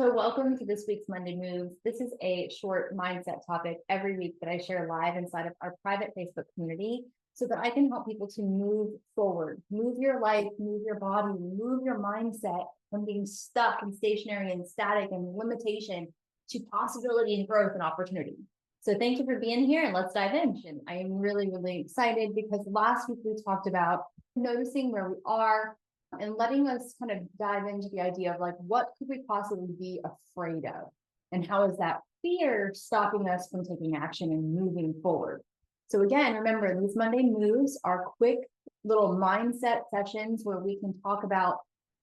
So welcome to this week's Monday Moves. This is a short mindset topic every week that I share live inside of our private Facebook community so that I can help people to move forward, move your life, move your body, move your mindset from being stuck and stationary and static and limitation to possibility and growth and opportunity. So thank you for being here and let's dive in. And I am really, really excited because last week we talked about noticing where we are, and letting us kind of dive into the idea of like, what could we possibly be afraid of? And how is that fear stopping us from taking action and moving forward? So again, remember, these Monday moves are quick little mindset sessions where we can talk about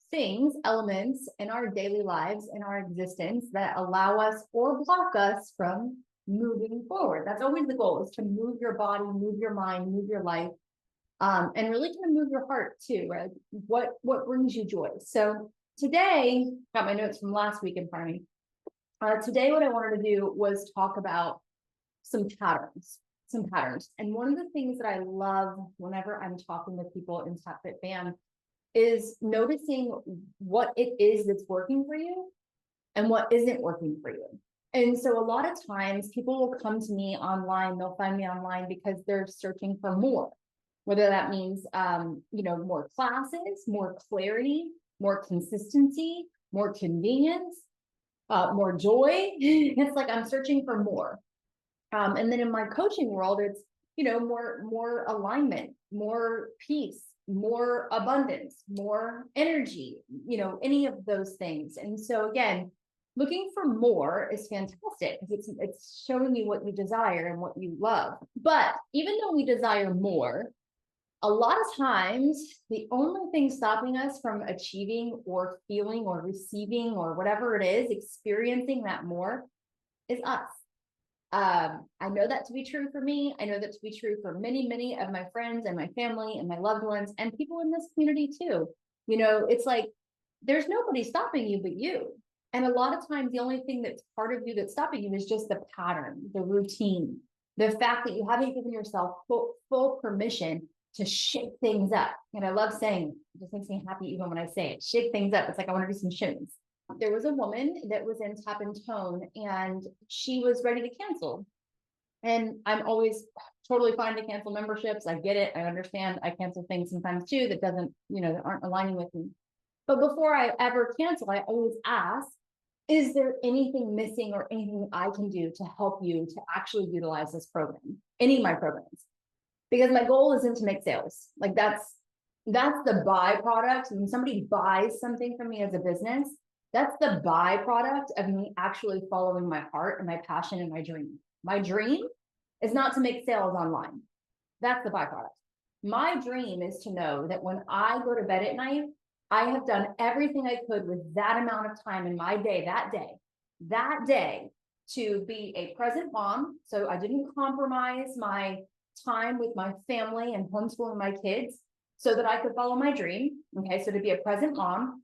things, elements in our daily lives, in our existence that allow us or block us from moving forward. That's always the goal, is to move your body, move your mind, move your life, and really kind of move your heart too, right? What brings you joy? So today, got my notes from last week in front of me. Today, what I wanted to do was talk about some patterns, And one of the things that I love whenever I'm talking with people in Tap Fit Bam is noticing what it is that's working for you and what isn't working for you. And so a lot of times people will come to me online, they'll find me online because they're searching for more, whether that means, more classes, more clarity, more consistency, more convenience, more joy. It's like I'm searching for more. And then in my coaching world, it's, more alignment, more peace, more abundance, more energy, any of those things. And so again, looking for more is fantastic because it's showing you what you desire and what you love. But even though we desire more, a lot of times the only thing stopping us from achieving or feeling or receiving or whatever it is, experiencing that more, is us. I know that to be true for me. I know that to be true for many, many of my friends and my family and my loved ones and people in this community too. It's like there's nobody stopping you but you. And a lot of times the only thing that's part of you that's stopping you is just the pattern, the routine, the fact that you haven't given yourself full permission to shake things up. And I love saying, it just makes me happy even when I say it, shake things up. It's like I want to do some shins. There was a woman that was in Tap and Tone and she was ready to cancel. And I'm always totally fine to cancel memberships. I get it. I understand. I cancel things sometimes too that doesn't, that aren't aligning with me. But before I ever cancel, I always ask, is there anything missing or anything I can do to help you to actually utilize this program, any of my programs? Because my goal isn't to make sales. Like that's the byproduct. When somebody buys something from me as a business, that's the byproduct of me actually following my heart and my passion and my dream. My dream is not to make sales online. That's the byproduct. My dream is to know that when I go to bed at night, I have done everything I could with that amount of time in my day, that day, to be a present mom. So I didn't compromise my time with my family and homeschooling my kids so that I could follow my dream. Okay, so to be a present mom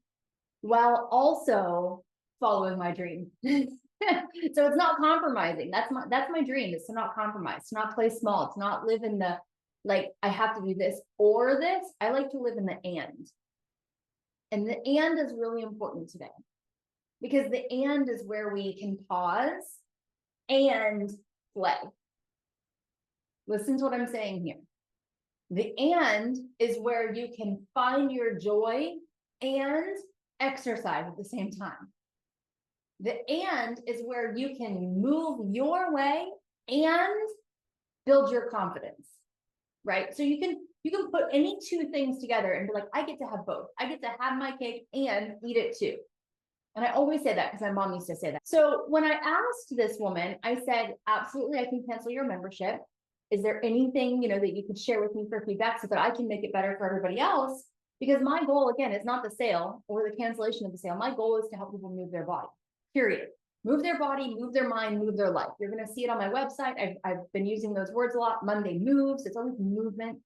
while also following my dream. So it's not compromising. That's my dream, is to not compromise, to not play small, to not live in the like I have to do this or this. I like to live in the and. And the and is really important today because the and is where we can pause and play. Listen to what I'm saying here. The and is where you can find your joy and exercise at the same time. The and is where you can move your way and build your confidence, right? So you can put any two things together and be like, I get to have both. I get to have my cake and eat it too. And I always say that because my mom used to say that. So when I asked this woman, I said, absolutely, I can cancel your membership. Is there anything, that you could share with me for feedback so that I can make it better for everybody else? Because my goal, again, is not the sale or the cancellation of the sale. My goal is to help people move their body, period. Move their body, move their mind, move their life. You're going to see it on my website. I've been using those words a lot. Monday moves. It's always movement.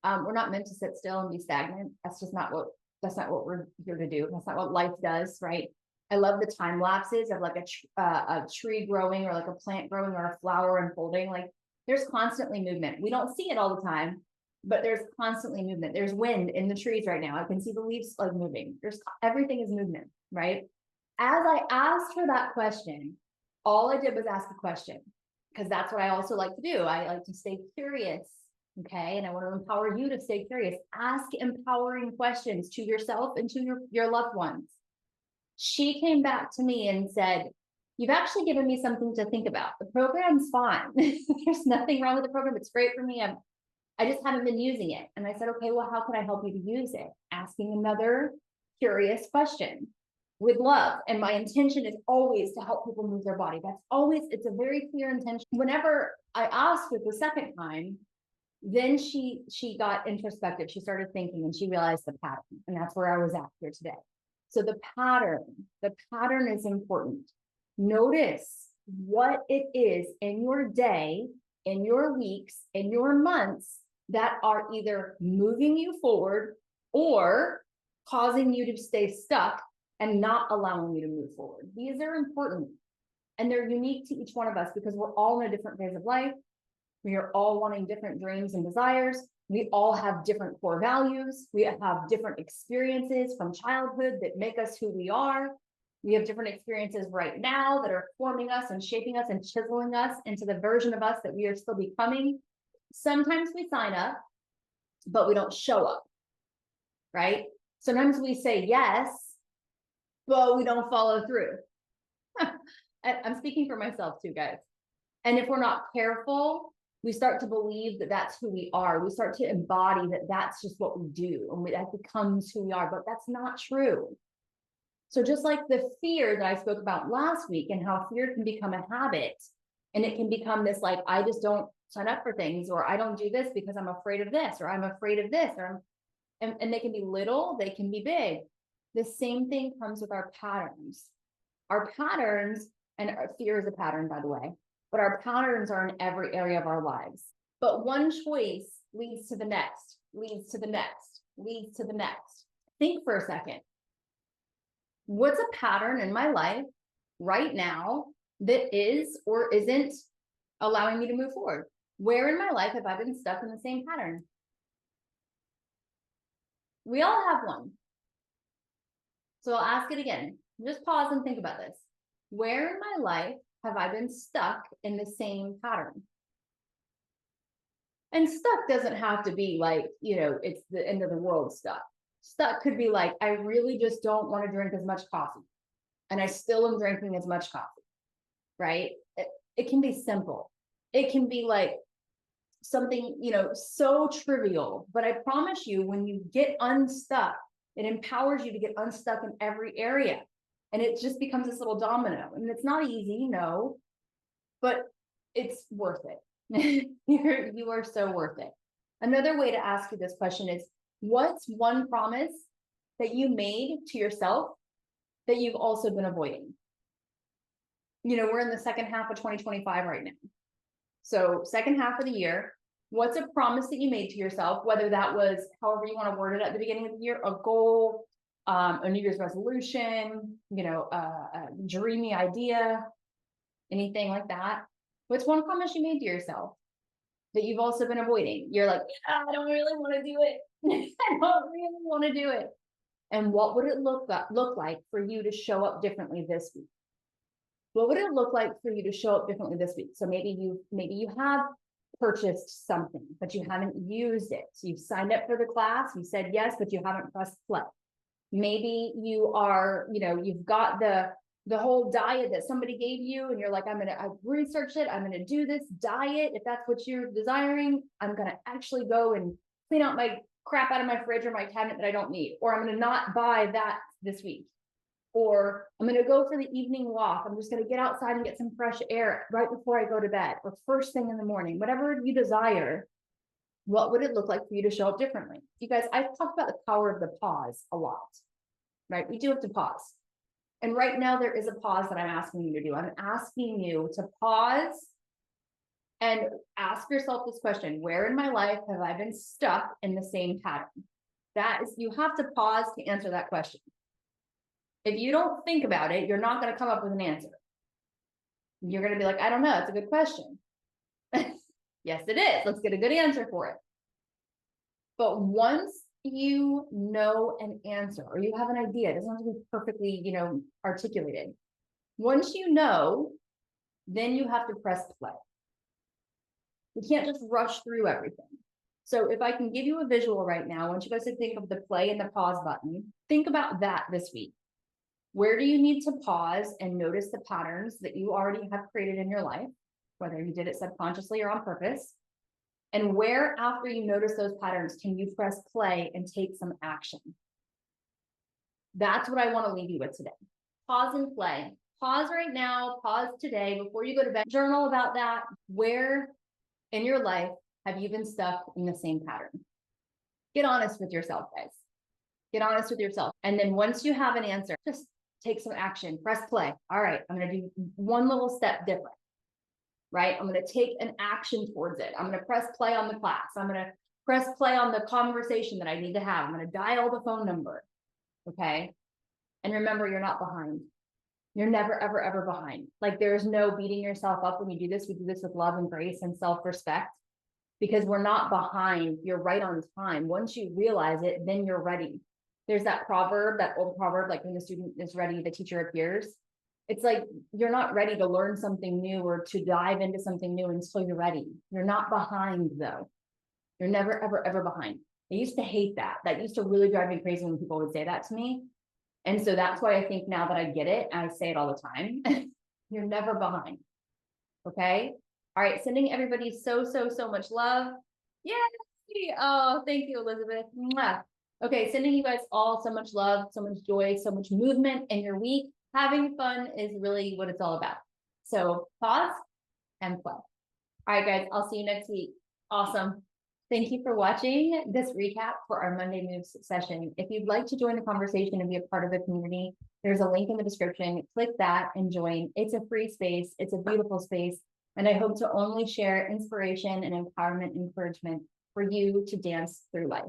We're not meant to sit still and be stagnant. That's not what we're here to do. That's not what life does, right? I love the time lapses of like a tree growing or like a plant growing or a flower unfolding. Like there's constantly movement. We don't see it all the time, but there's constantly movement. There's wind in the trees right now. I can see the leaves like moving. Everything is movement, right? as I asked her that question, all I did was ask a question, because that's what I also like to do. I like to stay curious. Okay. And I want to empower you to stay curious. Ask empowering questions to yourself and to your loved ones. She came back to me and said, you've actually given me something to think about. The program's fine. There's nothing wrong with the program. It's great for me. I just haven't been using it. And I said, okay, well, how can I help you to use it? Asking another curious question with love. And my intention is always to help people move their body. That's always, it's a very clear intention. Whenever I asked it the second time, then she got introspective. She started thinking and she realized the pattern. And that's where I was at here today. So the pattern is important. Notice what it is in your day, in your weeks, in your months that are either moving you forward or causing you to stay stuck and not allowing you to move forward. These are important and they're unique to each one of us because we're all in a different phase of life. We are all wanting different dreams and desires. We all have different core values. We have different experiences from childhood that make us who we are. We have different experiences right now that are forming us and shaping us and chiseling us into the version of us that we are still becoming. Sometimes we sign up, but we don't show up, right? Sometimes we say yes, but we don't follow through. I'm speaking for myself too, guys. And if we're not careful, we start to believe that that's who we are. We start to embody that that's just what we do. And that becomes who we are, but that's not true. So just like the fear that I spoke about last week and how fear can become a habit and it can become this, like, I just don't sign up for things, or I don't do this because I'm afraid of this, or I'm afraid of this, or and they can be little, they can be big. The same thing comes with our patterns. Our patterns, and our fear is a pattern, by the way, but our patterns are in every area of our lives. But one choice leads to the next, leads to the next, leads to the next. Think for a second. What's a pattern in my life right now that is or isn't allowing me to move forward? Where in my life have I been stuck in the same pattern? We all have one. So I'll ask it again. Just pause and think about this. Where in my life have I been stuck in the same pattern? And stuck doesn't have to be like, it's the end of the world stuck. Stuck could be like, I really just don't want to drink as much coffee. And I still am drinking as much coffee, right? It can be simple. It can be like something, so trivial. But I promise you, when you get unstuck, it empowers you to get unstuck in every area. And it just becomes this little domino. And it's not easy, no, but it's worth it. You are so worth it. Another way to ask you this question is, what's one promise that you made to yourself that you've also been avoiding? We're in the second half of 2025 right now. So second half of the year, what's a promise that you made to yourself, whether that was however you want to word it at the beginning of the year, a goal, a New Year's resolution, a dreamy idea, anything like that. What's one promise you made to yourself that you've also been avoiding? You're like, I don't really want to do it. I don't really want to do it. And what would it look like for you to show up differently this week? What would it look like for you to show up differently this week? So maybe you have purchased something, but you haven't used it. So you've signed up for the class, you said yes, but you haven't pressed play. Maybe you are, you've got the whole diet that somebody gave you and you're like, I've researched it. I'm going to do this diet. If that's what you're desiring, I'm going to actually go and clean out my crap out of my fridge or my cabinet that I don't need, or I'm going to not buy that this week, or I'm going to go for the evening walk. I'm just going to get outside and get some fresh air right before I go to bed or first thing in the morning, whatever you desire. What would it look like for you to show up differently? You guys, I've talked about the power of the pause a lot, right? We do have to pause. And right now there is a pause that I'm asking you to do. I'm asking you to pause and ask yourself this question: where in my life have I been stuck in the same pattern? You have to pause to answer that question. If you don't think about it, you're not going to come up with an answer. You're going to be like, I don't know. It's a good question. Yes, it is. Let's get a good answer for it. But once you know an answer or you have an idea, it doesn't have to be perfectly, articulated. Once you know, then you have to press play. We can't just rush through everything. So if I can give you a visual right now, I want you guys to think of the play and the pause button. Think about that this week. Where do you need to pause and notice the patterns that you already have created in your life, whether you did it subconsciously or on purpose? And where, after you notice those patterns, can you press play and take some action? That's what I want to leave you with today. Pause and play. Pause right now, pause today before you go to bed. Journal about that. Where in your life have you been stuck in the same pattern? Get honest with yourself, guys. Get honest with yourself. And then once you have an answer, just take some action, press play. All right, I'm going to do one little step different, right? I'm going to take an action towards it. I'm going to press play on the class. I'm going to press play on the conversation that I need to have. I'm going to dial the phone number. Okay. And remember, you're not behind. You're never, ever, ever behind. Like there's no beating yourself up when you do this. We do this with love and grace and self-respect because we're not behind. You're right on time. Once you realize it, then you're ready. There's that proverb, that old proverb, like when the student is ready, the teacher appears. It's like, you're not ready to learn something new or to dive into something new until you're ready. You're not behind though. You're never, ever, ever behind. I used to hate that. That used to really drive me crazy when people would say that to me. And so that's why I think now that I get it, I say it all the time. You're never behind. Okay. All right. Sending everybody so, so, so much love. Yay. Oh, thank you, Elizabeth. Mwah. Okay. Sending you guys all so much love, so much joy, so much movement in your week. Having fun is really what it's all about. So pause and play. All right, guys. I'll see you next week. Awesome. Thank you for watching this recap for our Monday Moves session. If you'd like to join the conversation and be a part of the community, there's a link in the description. Click that and join. It's a free space. It's a beautiful space. And I hope to only share inspiration and empowerment and encouragement for you to dance through life.